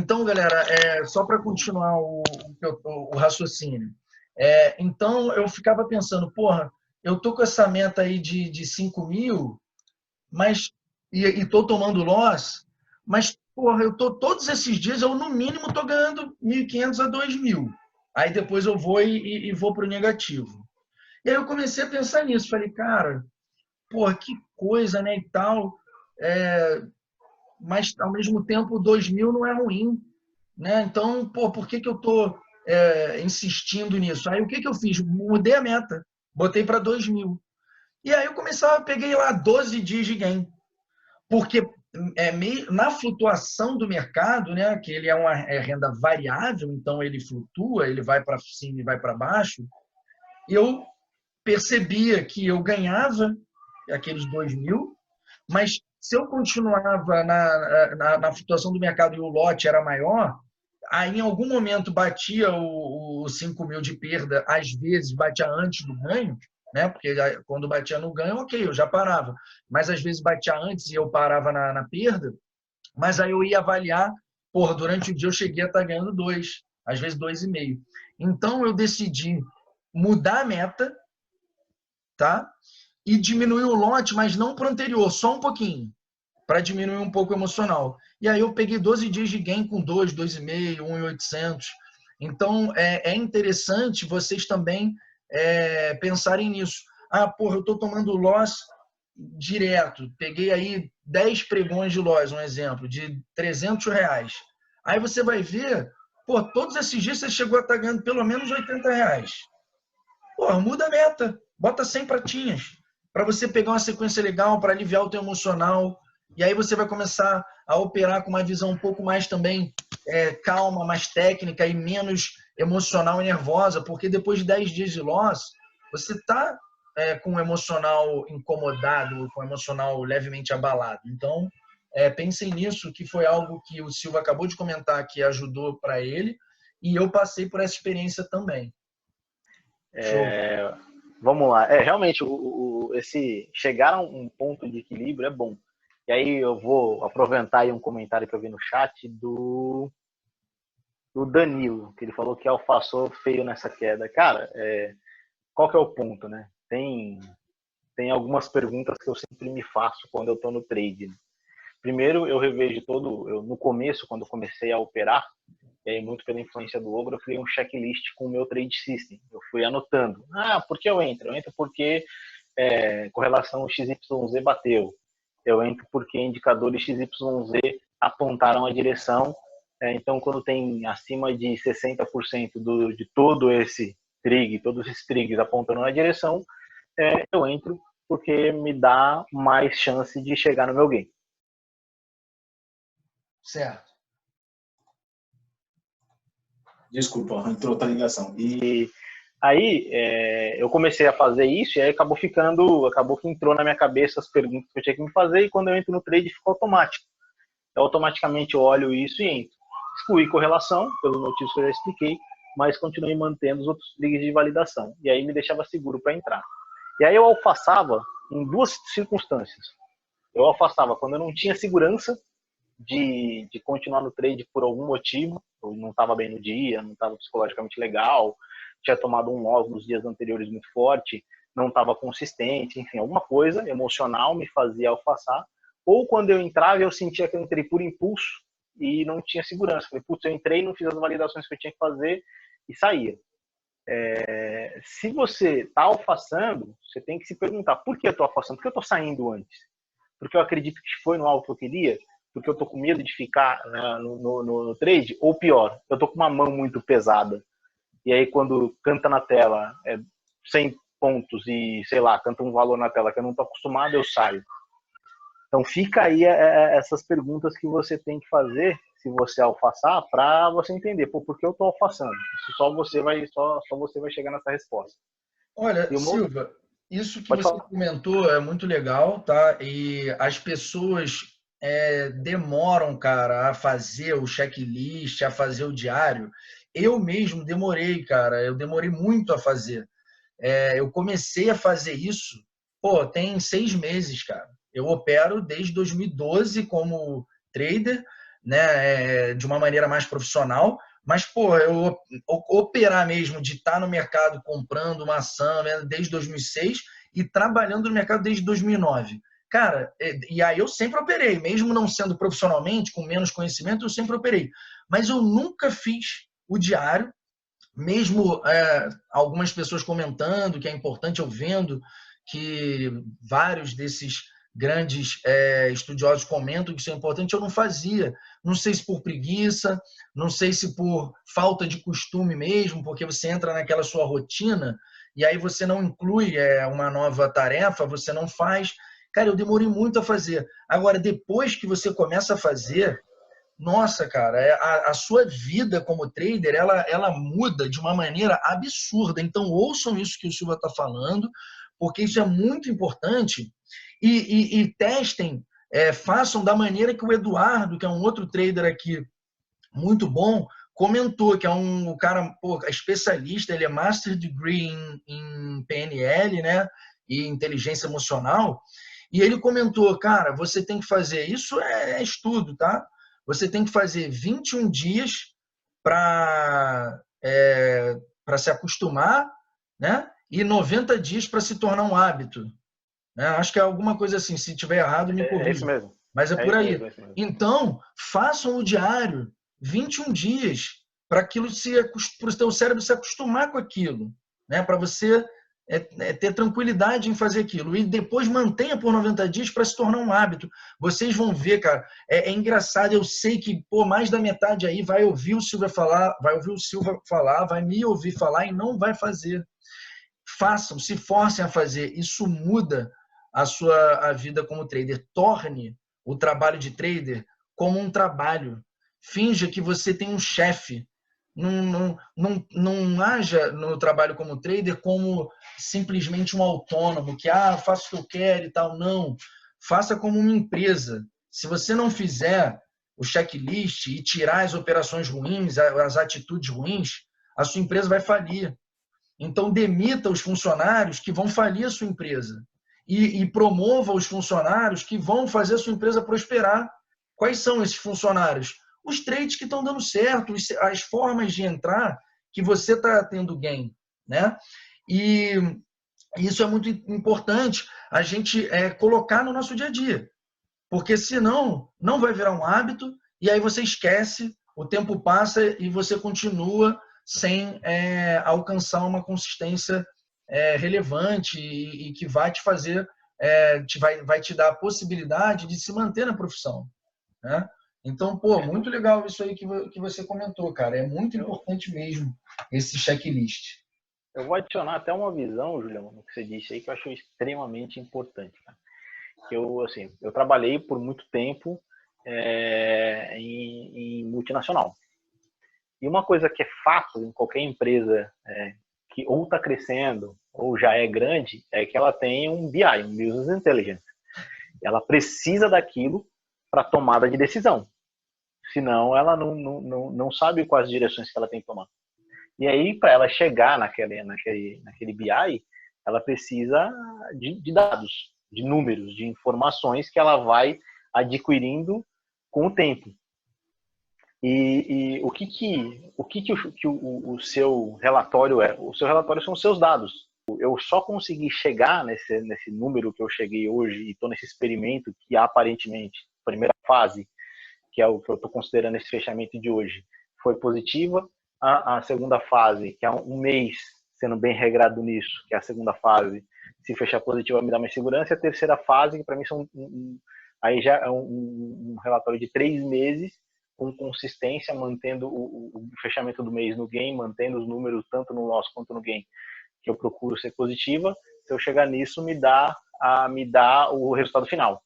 Então, galera, só para continuar o raciocínio. Então, eu ficava pensando, porra, eu tô com essa meta aí de 5 mil, mas e tô tomando loss, mas, porra, todos esses dias, eu no mínimo tô ganhando 1.500 a 2.000. Aí depois eu vou e vou para o negativo. E aí eu comecei a pensar nisso. Falei, cara, porra, que coisa, né, e tal. Mas, ao mesmo tempo, 2.000 não é ruim, né? Então, pô, por que eu estou insistindo nisso? Aí, o que eu fiz? Mudei a meta, botei para 2.000. E aí, peguei lá 12 dias de gain. Porque na flutuação do mercado, né, que ele é uma renda variável, então ele flutua, ele vai para cima e vai para baixo, eu percebia que eu ganhava aqueles 2.000, mas se eu continuava na flutuação do mercado e o lote era maior, aí em algum momento batia o 5.000 de perda, às vezes batia antes do ganho, né? Porque quando batia no ganho, ok, eu já parava. Mas às vezes batia antes e eu parava na perda, mas aí eu ia avaliar, porra, durante o dia eu cheguei a estar ganhando 2, às vezes 2,5. Então eu decidi mudar a meta, tá? E diminuir o lote, mas não para o anterior, só um pouquinho, para diminuir um pouco o emocional. E aí eu peguei 12 dias de gain com 2, 2,5, 1.800. Então, é interessante vocês também pensarem nisso. Ah, porra, eu estou tomando loss direto. Peguei aí 10 pregões de loss, um exemplo, de R$ 300. Aí você vai ver, pô, todos esses dias você chegou a estar ganhando pelo menos R$ 80. Porra, muda a meta. Bota 100 pratinhas para você pegar uma sequência legal, para aliviar o teu emocional. E aí você vai começar a operar com uma visão um pouco mais também calma, mais técnica e menos emocional e nervosa, porque depois de 10 dias de loss, você está com o emocional incomodado, com o emocional levemente abalado. Então, pensem nisso, que foi algo que o Silva acabou de comentar que ajudou para ele, e eu passei por essa experiência também. Show. Vamos lá. Realmente, esse chegar a um ponto de equilíbrio é bom. E aí eu vou aproveitar aí um comentário que eu vi no chat do Danilo, que ele falou que alfaçou feio nessa queda. Cara, qual que é o ponto, né? Tem algumas perguntas que eu sempre me faço quando eu estou no trade. Primeiro, eu revejo no começo, quando eu comecei a operar, e aí muito pela influência do Ogro, eu criei um checklist com o meu trade system. Eu fui anotando. Por que eu entro? Eu entro porque correlação XYZ bateu. Eu entro porque indicadores XYZ apontaram a direção. Então, quando tem acima de 60% de todo esse trig, todos esses trigs apontando na direção, eu entro porque me dá mais chance de chegar no meu game. Certo. Desculpa, entrou outra ligação. E aí eu comecei a fazer isso e aí acabou que entrou na minha cabeça as perguntas que eu tinha que me fazer e quando eu entro no trade ficou automático. Eu automaticamente olho isso e entro. Excluí correlação, pelos motivos que eu já expliquei, mas continuei mantendo os outros trigs de validação. E aí me deixava seguro para entrar. E aí eu alfaçava em duas circunstâncias. Eu alfaçava quando eu não tinha segurança de continuar no trade por algum motivo, eu não estava bem no dia, não estava psicologicamente legal, tinha tomado um loss nos dias anteriores muito forte, não estava consistente, enfim, alguma coisa emocional me fazia alfaçar, ou quando eu entrava eu sentia que eu entrei por impulso e não tinha segurança, falei, putz, eu entrei, não fiz as validações que eu tinha que fazer e saía. Se você está alfaçando, você tem que se perguntar, por que eu estou alfaçando? Por que eu estou saindo antes? Porque eu acredito que foi no alvo que eu queria? Porque eu tô com medo de ficar no trade, ou pior, eu tô com uma mão muito pesada. E aí quando canta na tela 100 pontos e, sei lá, canta um valor na tela que eu não tô acostumado, eu saio. Então fica aí essas perguntas que você tem que fazer, se você alfaçar, para você entender, por que eu tô alfaçando? Isso só você vai chegar nessa resposta. Olha, Silva, isso que você comentou é muito legal, tá? E as pessoas demoram, cara, a fazer o checklist, a fazer o diário. Eu mesmo demorei, cara, eu demorei muito a fazer. Eu comecei a fazer isso, tem 6 meses, cara. Eu opero desde 2012 como trader, né, de uma maneira mais profissional, mas, pô, eu operar mesmo de estar no mercado comprando uma ação, né, desde 2006 e trabalhando no mercado desde 2009. Cara, e aí eu sempre operei, mesmo não sendo profissionalmente, com menos conhecimento, eu sempre operei. Mas eu nunca fiz o diário, mesmo algumas pessoas comentando que é importante, eu vendo que vários desses grandes estudiosos comentam que isso é importante, eu não fazia. Não sei se por preguiça, não sei se por falta de costume mesmo, porque você entra naquela sua rotina e aí você não inclui uma nova tarefa, você não faz. Cara, eu demorei muito a fazer. Agora, depois que você começa a fazer, nossa, cara, a sua vida como trader, ela muda de uma maneira absurda. Então, ouçam isso que o Silva está falando, porque isso é muito importante. E testem, façam da maneira que o Eduardo, que é um outro trader aqui muito bom, comentou, que é um cara especialista, ele é Master Degree em PNL, né, e inteligência emocional, e ele comentou, cara, você tem que fazer, isso é estudo, tá? Você tem que fazer 21 dias para se acostumar, né? E 90 dias para se tornar um hábito. Né? Acho que é alguma coisa assim. Se tiver errado, me É isso corrija. mesmo. Mas é É por isso aí. mesmo, é isso mesmo. Então, façam o diário 21 dias para aquilo para o teu cérebro se acostumar com aquilo, né? Para você ter tranquilidade em fazer aquilo. E depois mantenha por 90 dias para se tornar um hábito. Vocês vão ver, cara, é engraçado. Eu sei que mais da metade aí vai ouvir o Silva falar, vai me ouvir falar e não vai fazer. Façam, se forcem a fazer. Isso muda a vida como trader. Torne o trabalho de trader como um trabalho. Finja que você tem um chefe. Não haja no trabalho como trader como simplesmente um autônomo, que faço o que eu quero e tal. Não. Faça como uma empresa. Se você não fizer o checklist e tirar as operações ruins, as atitudes ruins, a sua empresa vai falir. Então, demita os funcionários que vão falir a sua empresa e promova os funcionários que vão fazer a sua empresa prosperar. Quais são esses funcionários? Os trades que estão dando certo, as formas de entrar que você está tendo gain, né? E isso é muito importante a gente colocar no nosso dia a dia, porque senão não vai virar um hábito e aí você esquece, o tempo passa e você continua sem alcançar uma consistência relevante e que vai te fazer, vai te dar a possibilidade de se manter na profissão, né? Então, pô, muito legal isso aí que você comentou, cara. É muito importante mesmo esse checklist. Eu vou adicionar até uma visão, Julião, no que você disse aí, que eu acho extremamente importante, cara. Que eu trabalhei por muito tempo em multinacional. E uma coisa que é fato em qualquer empresa que ou está crescendo ou já é grande, é que ela tem um BI, um Business Intelligence. Ela precisa daquilo para tomada de decisão. Senão, ela não sabe quais direções que ela tem que tomar. E aí, para ela chegar naquele BI, ela precisa de dados, de números, de informações que ela vai adquirindo com o tempo. E o que o seu relatório é? O seu relatório são os seus dados. Eu só consegui chegar nesse número que eu cheguei hoje e estou nesse experimento que aparentemente, primeira fase, que é o que eu estou considerando esse fechamento de hoje, foi positiva. A segunda fase, que é um mês sendo bem regrado nisso, que é a segunda fase, se fechar positiva me dá mais segurança. E a terceira fase, que para mim aí já é um relatório de 3 meses, com consistência, mantendo o fechamento do mês no game, mantendo os números tanto no loss quanto no game, que eu procuro ser positiva. Se eu chegar nisso, me dá o resultado final.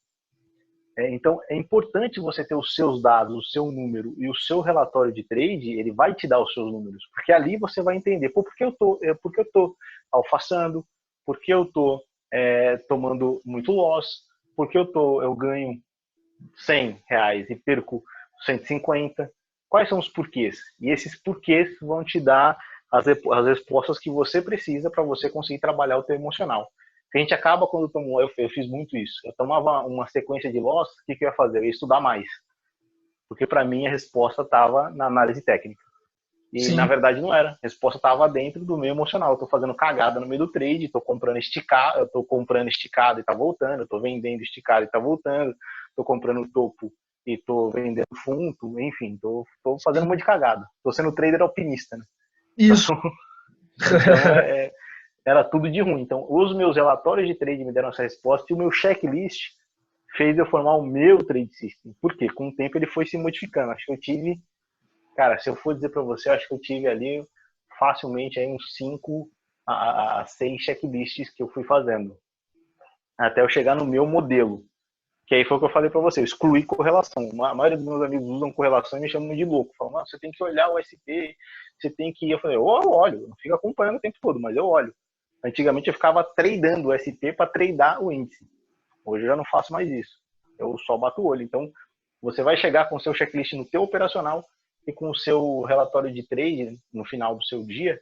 Então, é importante você ter os seus dados, o seu número e o seu relatório de trade, ele vai te dar os seus números, porque ali você vai entender, por que eu tô alfaçando, por que eu tô tomando muito loss, por que eu ganho R$100 e perco 150, quais são os porquês? E esses porquês vão te dar as respostas que você precisa para você conseguir trabalhar o teu emocional. Porque a gente acaba quando eu fiz muito isso. Eu tomava uma sequência de loss, o que eu ia fazer? Eu ia estudar mais. Porque para mim a resposta estava na análise técnica. E Sim. na verdade não era. A resposta estava dentro do meio emocional. Eu tô fazendo cagada no meio do trade, tô comprando esticado, eu tô comprando esticado e tá voltando, eu tô vendendo esticado e tá voltando, tô comprando topo e tô vendendo fundo, enfim, tô fazendo um monte de cagada. Tô sendo trader alpinista, né? Isso. Então era tudo de ruim. Então, os meus relatórios de trade me deram essa resposta e o meu checklist fez eu formar o meu trade system. Por quê? Com o tempo ele foi se modificando. Acho que eu tive, cara, se eu for dizer para você, acho que eu tive ali facilmente aí uns 5 a 6 checklists que eu fui fazendo. Até eu chegar no meu modelo. Que aí foi o que eu falei para você, eu excluí correlação. A maioria dos meus amigos usam correlação e me chamam de louco. Falam, você tem que olhar o SP, você tem que ir. Eu falei, eu olho, não fico acompanhando o tempo todo, mas eu olho. Antigamente eu ficava tradando o SP para tradar o índice. Hoje eu já não faço mais isso. Eu só bato o olho. Então, você vai chegar com o seu checklist no teu operacional e com o seu relatório de trade no final do seu dia,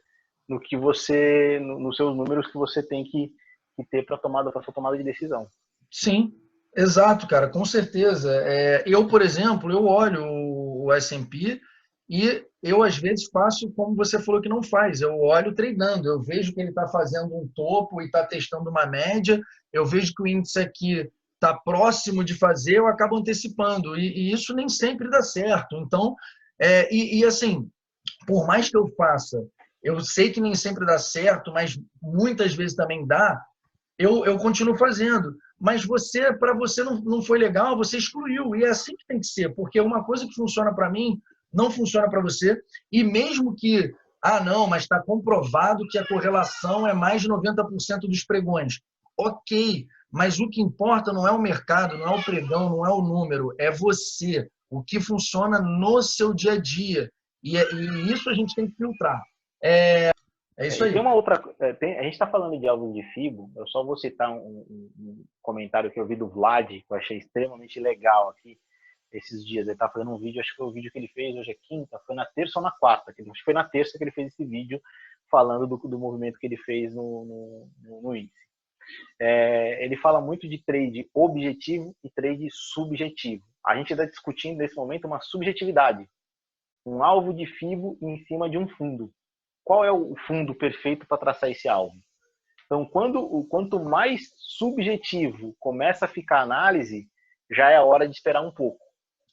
no que você, nos seus números que você tem que ter para sua tomada de decisão. Sim, exato, cara, com certeza. Eu, por exemplo, eu olho o S&P e eu, às vezes, faço como você falou que não faz. Eu olho treinando, eu vejo que ele está fazendo um topo e está testando uma média, eu vejo que o índice aqui está próximo de fazer, eu acabo antecipando. E isso nem sempre dá certo. Então, assim, por mais que eu faça, eu sei que nem sempre dá certo, mas muitas vezes também dá, eu continuo fazendo. Mas para você não foi legal, você excluiu. E é assim que tem que ser, porque uma coisa que funciona para mim não funciona para você. E mesmo que, não, mas está comprovado que a correlação é mais de 90% dos pregões. Ok, mas o que importa não é o mercado, não é o pregão, não é o número, é você. O que funciona no seu dia a dia. E isso a gente tem que filtrar. É isso E aí. tem uma outra. A gente está falando de alvos de FIBO. Eu só vou citar um comentário que eu vi do Vlad, que eu achei extremamente legal aqui esses dias. Ele está fazendo um vídeo, acho que foi o vídeo que ele fez hoje é quinta, foi na terça ou na quarta. Acho que foi na terça que ele fez esse vídeo falando do movimento que ele fez no índice. Ele fala muito de trade objetivo e trade subjetivo. A gente está discutindo nesse momento uma subjetividade, um alvo de FIBO em cima de um fundo. Qual é o fundo perfeito para traçar esse alvo? Então, quanto mais subjetivo começa a ficar a análise, já é a hora de esperar um pouco,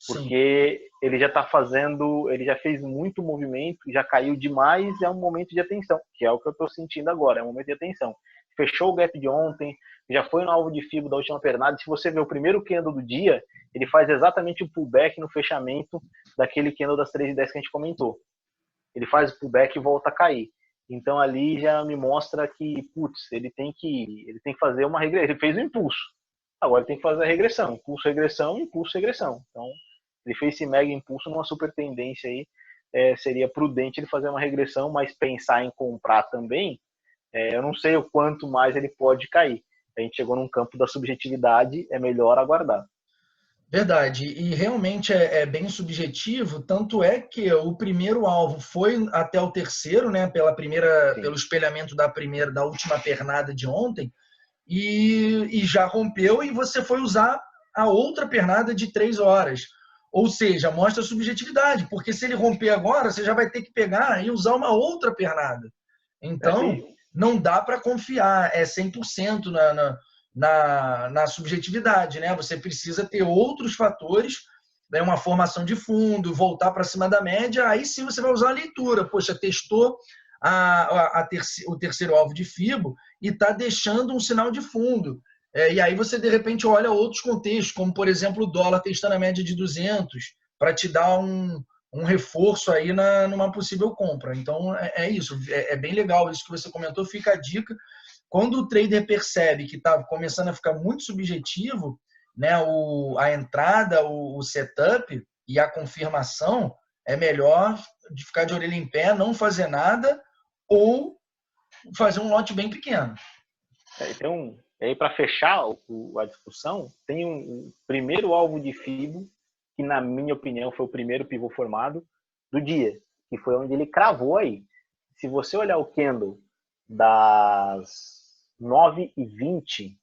Sim. porque ele já está fazendo, ele já fez muito movimento, já caiu demais, é um momento de atenção, que é o que eu estou sentindo agora, é um momento de atenção. Fechou o gap de ontem, já foi no alvo de FIBO da última pernada. Se você ver o primeiro candle do dia, ele faz exatamente o pullback no fechamento daquele candle das 3,10 que a gente comentou. Ele faz o pullback e volta a cair. Então ali já me mostra que, putz, ele tem que fazer uma regressão. Ele fez o impulso. Agora ele tem que fazer a regressão. Impulso, regressão, impulso, regressão. Então, ele fez esse mega impulso numa super tendência aí. Seria prudente ele fazer uma regressão, mas pensar em comprar também, eu não sei o quanto mais ele pode cair. A gente chegou num campo da subjetividade, é melhor aguardar. Verdade, e realmente é bem subjetivo, tanto é que o primeiro alvo foi até o terceiro, né, pelo Sim. espelhamento da última pernada de ontem, e já rompeu e você foi usar a outra pernada de 3 horas. Ou seja, mostra subjetividade, porque se ele romper agora, você já vai ter que pegar e usar uma outra pernada. Então, não dá para confiar, 100% na subjetividade, né? Você precisa ter outros fatores, né? Uma formação de fundo, voltar para cima da média, aí sim você vai usar a leitura. Poxa, testou o terceiro alvo de FIBO e está deixando um sinal de fundo. E aí você, de repente, olha outros contextos, como, por exemplo, o dólar testando a média de 200, para te dar um reforço aí numa possível compra. Então, isso. É bem legal isso que você comentou. Fica a dica. Quando o trader percebe que está começando a ficar muito subjetivo, né, a entrada, o setup e a confirmação, é melhor de ficar de orelha em pé, não fazer nada ou fazer um lote bem pequeno. Então, aí para fechar a discussão, tem um primeiro alvo de FIBO, que na minha opinião foi o primeiro pivô formado do dia, que foi onde ele cravou aí. Se você olhar o candle das 9h20,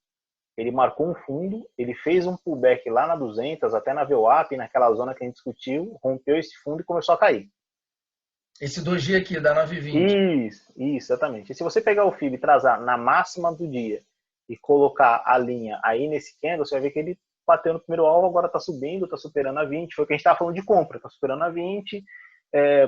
ele marcou um fundo, ele fez um pullback lá na 200, até na VWAP, naquela zona que a gente discutiu, rompeu esse fundo e começou a cair. Esse doji aqui, da 920. Isso, exatamente. E se você pegar o FIB e trazer na máxima do dia e colocar a linha aí nesse candle, você vai ver que ele bateu no primeiro alvo, agora está subindo, está superando a 20. Foi o que a gente estava falando de compra, está superando a 20.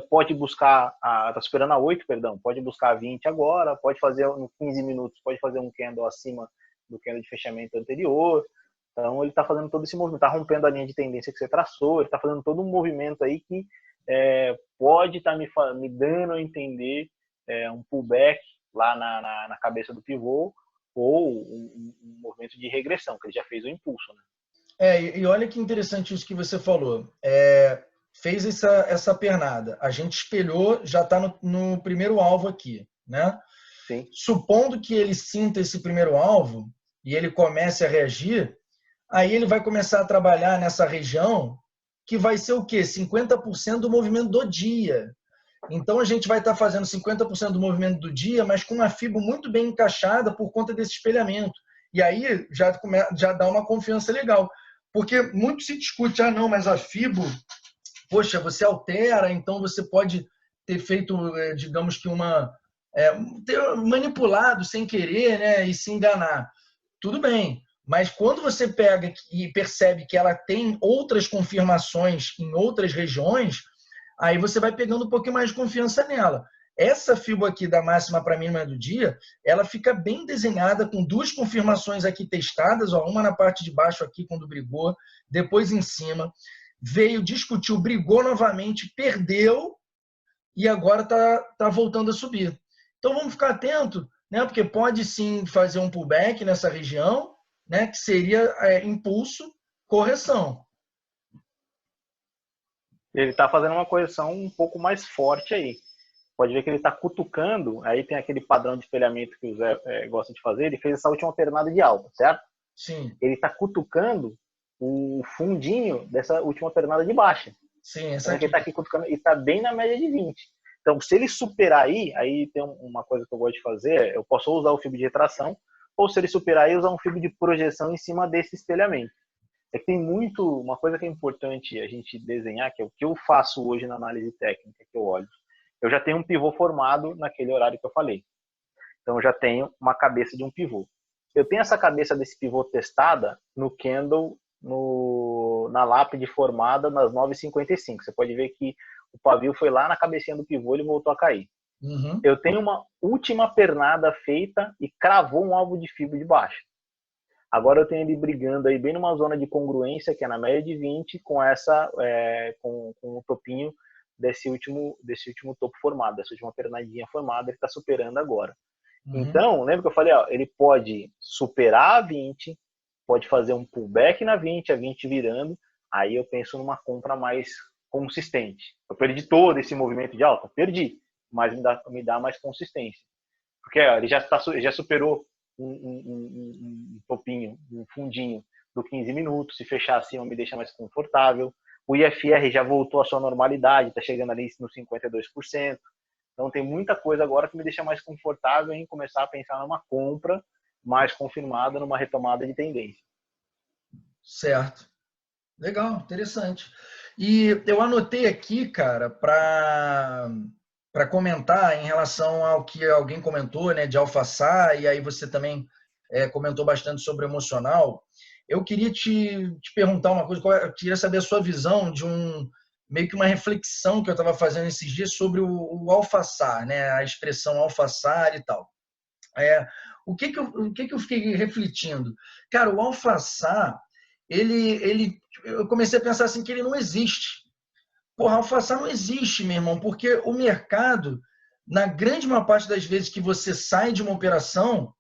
Pode buscar, está superando a 8, perdão, pode buscar a 20 agora, pode fazer no 15 minutos, pode fazer um candle acima do candle de fechamento anterior. Então ele está fazendo todo esse movimento, está rompendo a linha de tendência que você traçou, ele está fazendo todo um movimento aí que pode estar me dando a entender um pullback lá na cabeça do pivô, ou um movimento de regressão, que ele já fez o impulso, né? E olha que interessante isso que você falou. Fez essa pernada, a gente espelhou, já está no primeiro alvo aqui, né? Sim. Supondo que ele sinta esse primeiro alvo e ele comece a reagir, aí ele vai começar a trabalhar nessa região que vai ser o quê? 50% do movimento do dia. Então a gente vai estar fazendo 50% do movimento do dia, mas com uma FIBO muito bem encaixada por conta desse espelhamento. E aí já dá uma confiança legal. Porque muito se discute, não, mas a FIBO, poxa, você altera, então você pode ter feito, digamos que ter manipulado sem querer, né, e se enganar. Tudo bem, mas quando você pega e percebe que ela tem outras confirmações em outras regiões, aí você vai pegando um pouquinho mais de confiança nela. Essa FIBO aqui da máxima para mínima do dia, ela fica bem desenhada com duas confirmações aqui testadas, uma na parte de baixo aqui quando brigou, depois em cima, veio, discutiu, brigou novamente, perdeu e agora está voltando a subir. Então vamos ficar atento, né? Porque pode sim fazer um pullback nessa região, né? Que seria impulso, correção. Ele está fazendo uma correção um pouco mais forte aí. Pode ver que ele está cutucando, aí tem aquele padrão de espelhamento que o Zé gosta de fazer, ele fez essa última pernada de alta, certo? Sim. Ele está cutucando o fundinho dessa última pernada de baixa. Sim, essa aqui. Ele está aqui cutucando e está bem na média de 20. Então, se ele superar aí tem uma coisa que eu gosto de fazer, eu posso usar o fibro de retração, ou se ele superar aí, usar um fibro de projeção em cima desse espelhamento. É que tem uma coisa que é importante a gente desenhar, que é o que eu faço hoje na análise técnica, que eu olho. Eu já tenho um pivô formado naquele horário que eu falei. Então, eu já tenho uma cabeça de um pivô. Eu tenho essa cabeça desse pivô testada no candle, na lápide formada nas 9h55. Você pode ver que o pavio foi lá na cabecinha do pivô e ele voltou a cair. Uhum. Eu tenho uma última pernada feita e cravou um alvo de fibra de baixo. Agora eu tenho ele brigando aí bem numa zona de congruência, que é na média de 20, com o topinho desse último topo formado, dessa última pernadinha formada, ele está superando agora. Uhum. Então, lembra que eu falei, ele pode superar a 20, pode fazer um pullback na 20, a 20 virando, aí eu penso numa compra mais consistente. Eu perdi todo esse movimento de alta? Perdi, mas me dá mais consistência. Porque ele já superou um topinho, um fundinho do 15 minutos, se fechar acima me deixa mais confortável. O IFR já voltou à sua normalidade, está chegando ali nos 52%. Então tem muita coisa agora que me deixa mais confortável em começar a pensar numa compra mais confirmada, numa retomada de tendência. Certo. Legal, interessante. E eu anotei aqui, cara, para comentar em relação ao que alguém comentou, né, de Alfasar, e aí você também comentou bastante sobre o emocional. Eu queria te perguntar uma coisa, eu queria saber a sua visão de meio que uma reflexão que eu estava fazendo esses dias sobre o Alfasar, né, a expressão Alfasar e tal. O que eu fiquei refletindo? Cara, o Alfasar, eu comecei a pensar assim que ele não existe. Porra, Alfasar não existe, meu irmão, porque o mercado, na grande maior parte das vezes que você sai de uma operação,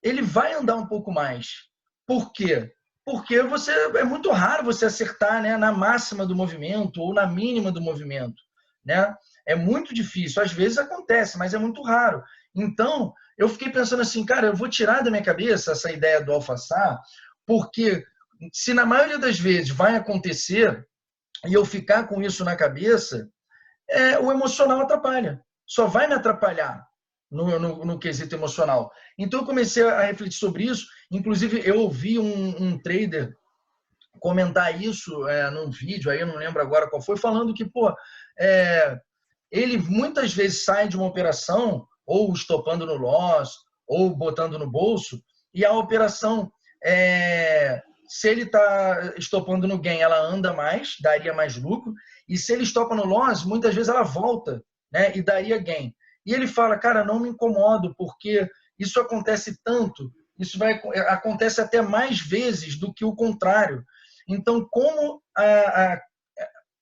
ele vai andar um pouco mais. Por quê? Porque é muito raro você acertar, né, na máxima do movimento ou na mínima do movimento, né? É muito difícil. Às vezes acontece, mas é muito raro. Então, eu fiquei pensando assim, cara, eu vou tirar da minha cabeça essa ideia do Alfasar, porque se na maioria das vezes vai acontecer e eu ficar com isso na cabeça, o emocional atrapalha. Só vai me atrapalhar no quesito emocional. Então eu comecei a refletir sobre isso Inclusive, eu ouvi um trader comentar isso num vídeo, aí eu não lembro agora qual foi, falando que, pô, ele muitas vezes sai de uma operação, ou estopando no loss, ou botando no bolso, e a operação, se ele está estopando no gain, ela anda mais, daria mais lucro, e se ele estopa no loss, muitas vezes ela volta, né, e daria gain. E ele fala, cara, não me incomodo, porque isso acontece tanto, acontece até mais vezes do que o contrário. Então, como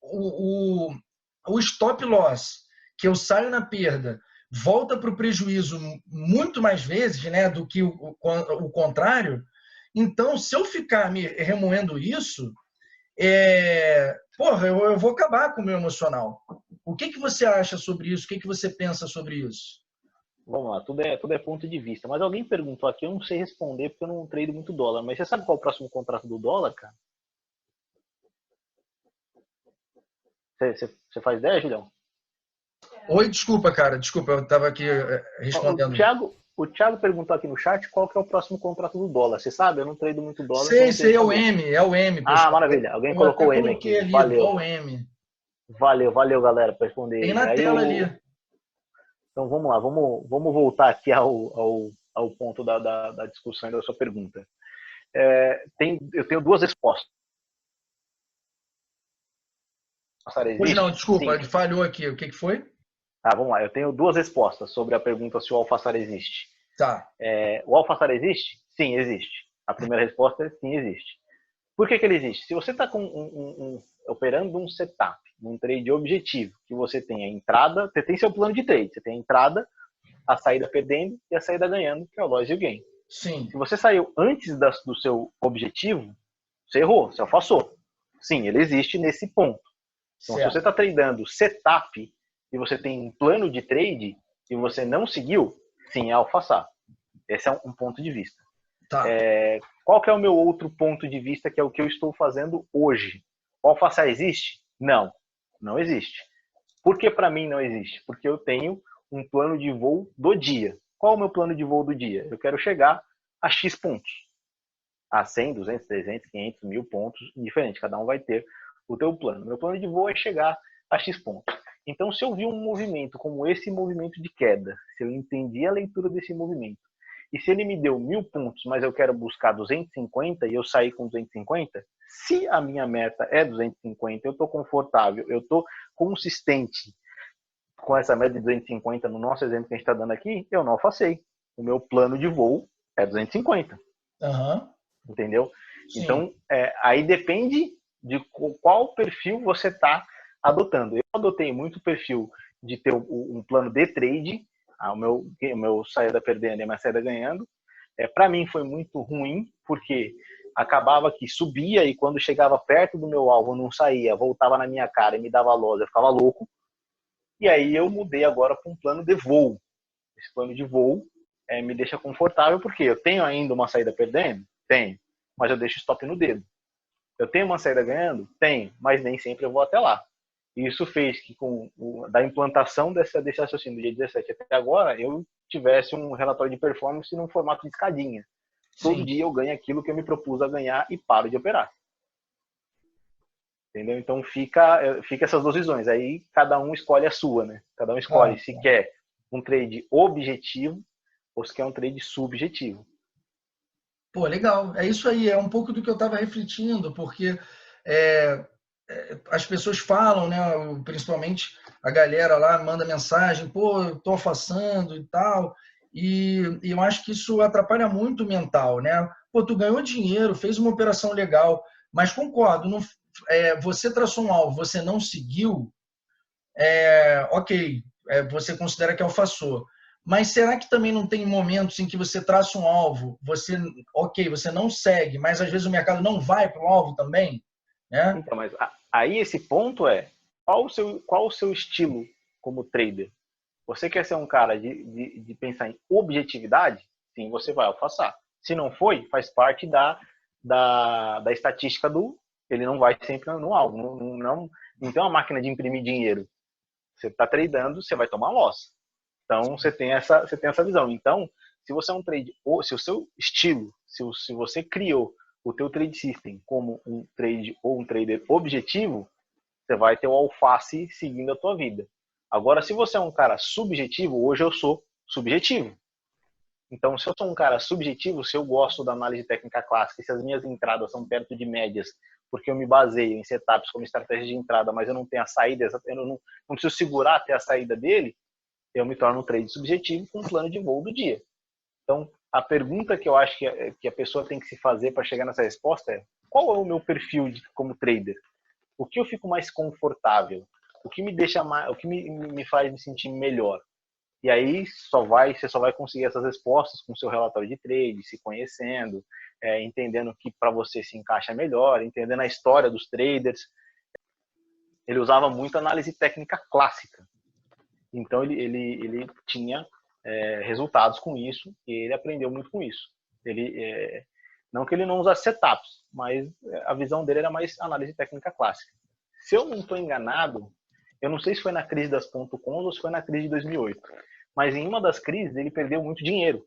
o stop loss, que eu saio na perda, volta para o prejuízo muito mais vezes, né, do que o contrário, então, se eu ficar me remoendo isso, porra, eu vou acabar com o meu emocional. O que você acha sobre isso? O que você pensa sobre isso? Vamos lá, tudo é ponto de vista. Mas alguém perguntou aqui, eu não sei responder porque eu não trado muito dólar. Mas você sabe qual é o próximo contrato do dólar, cara? Você faz ideia, Julião? Oi, desculpa, cara. Desculpa, eu estava aqui respondendo. O Thiago perguntou aqui no chat qual que é o próximo contrato do dólar. Você sabe? Eu não trado muito dólar. Sei, é o M, pessoal. Ah, maravilha. Alguém colocou o M aqui. Ali, valeu. O M. Valeu, galera, para responder. Tem na tela ali. Então vamos lá, vamos voltar aqui ao ponto da discussão e da sua pergunta. Eu tenho duas respostas. Pois não, desculpa, sim. Falhou aqui. O que foi? Vamos lá. Eu tenho duas respostas sobre a pergunta se o Alphastar existe. Tá. O Alphastar existe? Sim, existe. A primeira resposta é sim, existe. Por que ele existe? Se você está operando um setup, um trade objetivo, que você tem a entrada, você tem seu plano de trade, você tem a entrada, a saída perdendo e a saída ganhando, que é o loss e o gain. Sim. Se você saiu antes do seu objetivo, você errou, você alfaçou. Sim, ele existe nesse ponto. Então, certo. Se você está tradando setup e você tem um plano de trade e você não seguiu, sim, é alfaçar. Esse é um ponto de vista. Tá. Qual que é o meu outro ponto de vista, que é o que eu estou fazendo hoje? O alfaçar existe? Não existe. Por que para mim não existe? Porque eu tenho um plano de voo do dia. Qual é o meu plano de voo do dia? Eu quero chegar a X pontos. A 100, 200, 300, 500, 1000 pontos, indiferente. Cada um vai ter o teu plano. Meu plano de voo é chegar a X pontos. Então, se eu vi um movimento como esse movimento de queda, se eu entendi a leitura desse movimento, e se ele me deu 1000 pontos, mas eu quero buscar 250 e eu sair com 250, se a minha meta é 250, eu estou confortável, eu estou consistente com essa meta de 250 no nosso exemplo que a gente está dando aqui, eu não alfacei. O meu plano de voo é 250. Uhum. Entendeu? Sim. Então, aí depende de qual perfil você está adotando. Eu adotei muito o perfil de ter um plano de trade, o meu saída perdendo e a minha saída ganhando. Para mim foi muito ruim, porque acabava que subia e quando chegava perto do meu alvo não saía, voltava na minha cara e me dava loss, eu ficava louco. E aí eu mudei agora para um plano de voo. Esse plano de voo me deixa confortável, porque eu tenho ainda uma saída perdendo? Tenho, mas eu deixo stop no dedo. Eu tenho uma saída ganhando? Tenho, mas nem sempre eu vou até lá. E isso fez que, da implantação desse raciocínio do dia 17 até agora, eu tivesse um relatório de performance num formato de escadinha. Todo Sim. dia eu ganho aquilo que eu me propus a ganhar e paro de operar. Entendeu? Então fica essas duas visões. Aí cada um escolhe a sua, né? Cada um escolhe se quer um trade objetivo ou se quer um trade subjetivo. Pô, legal. É isso aí. É um pouco do que eu estava refletindo, porque as pessoas falam, né? Principalmente a galera lá manda mensagem, pô, eu tô alfaçando e tal. E eu acho que isso atrapalha muito o mental, né? Pô, tu ganhou dinheiro, fez uma operação legal, mas concordo, não, você traçou um alvo, você não seguiu, ok, você considera que alfaçou. Mas será que também não tem momentos em que você traça um alvo, você não segue, mas às vezes o mercado não vai para o alvo também? Né? Então, mas aí esse ponto qual o seu estilo como trader? Você quer ser um cara de pensar em objetividade? Sim, você vai alfaçar. Se não foi, faz parte da estatística ele não vai sempre no alvo. Não tem uma máquina de imprimir dinheiro. Você está tradando, você vai tomar loss. Então, você tem essa visão. Então, Se você é um trade, ou se o seu estilo, se você criou o teu trade system como um trade ou um trader objetivo, você vai ter o alface seguindo a tua vida. Agora, se você é um cara subjetivo, hoje eu sou subjetivo. Então, se eu sou um cara subjetivo, se eu gosto da análise técnica clássica, se as minhas entradas são perto de médias, porque eu me baseio em setups como estratégia de entrada, mas eu não tenho a saída, eu não preciso segurar até a saída dele, eu me torno um trade subjetivo com um plano de voo do dia. Então, a pergunta que eu acho que a pessoa tem que se fazer para chegar nessa resposta é: qual é o meu perfil como trader? O que eu fico mais confortável? O que me deixa mais, o que me faz me sentir melhor? E aí você só vai conseguir essas respostas com o seu relatório de trade, se conhecendo, entendendo o que para você se encaixa melhor, entendendo a história dos traders. Ele usava muito análise técnica clássica. Então ele tinha resultados com isso e ele aprendeu muito com isso. Não que ele não usasse setups, mas a visão dele era mais análise técnica clássica. Se eu não estou enganado, eu não sei se foi na crise das .com ou se foi na crise de 2008, mas em uma das crises ele perdeu muito dinheiro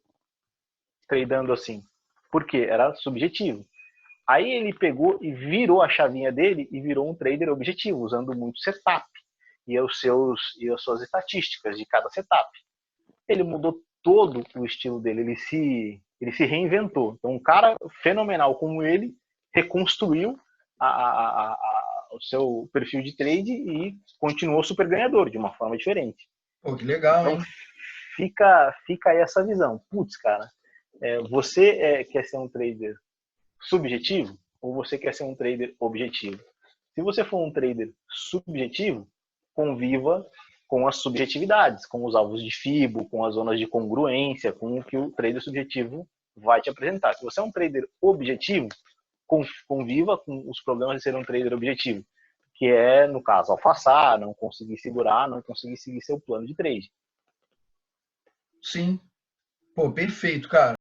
tradando assim, porque era subjetivo. Aí ele pegou e virou a chavinha dele e virou um trader objetivo, usando muito setup e as suas estatísticas de cada setup. Ele mudou todo o estilo dele, ele se reinventou. Então, um cara fenomenal como ele reconstruiu o seu perfil de trade e continuou super ganhador de uma forma diferente. Pô, que legal, então, hein? Fica aí essa visão. Putz, cara, você quer ser um trader subjetivo ou você quer ser um trader objetivo? Se você for um trader subjetivo, conviva com as subjetividades, com os alvos de FIBO, com as zonas de congruência, com o que o trader subjetivo vai te apresentar. Se você é um trader objetivo, conviva com os problemas de ser um trader objetivo, que é, no caso, alfaçar, não conseguir segurar, não conseguir seguir seu plano de trade. Sim. Pô, perfeito, cara.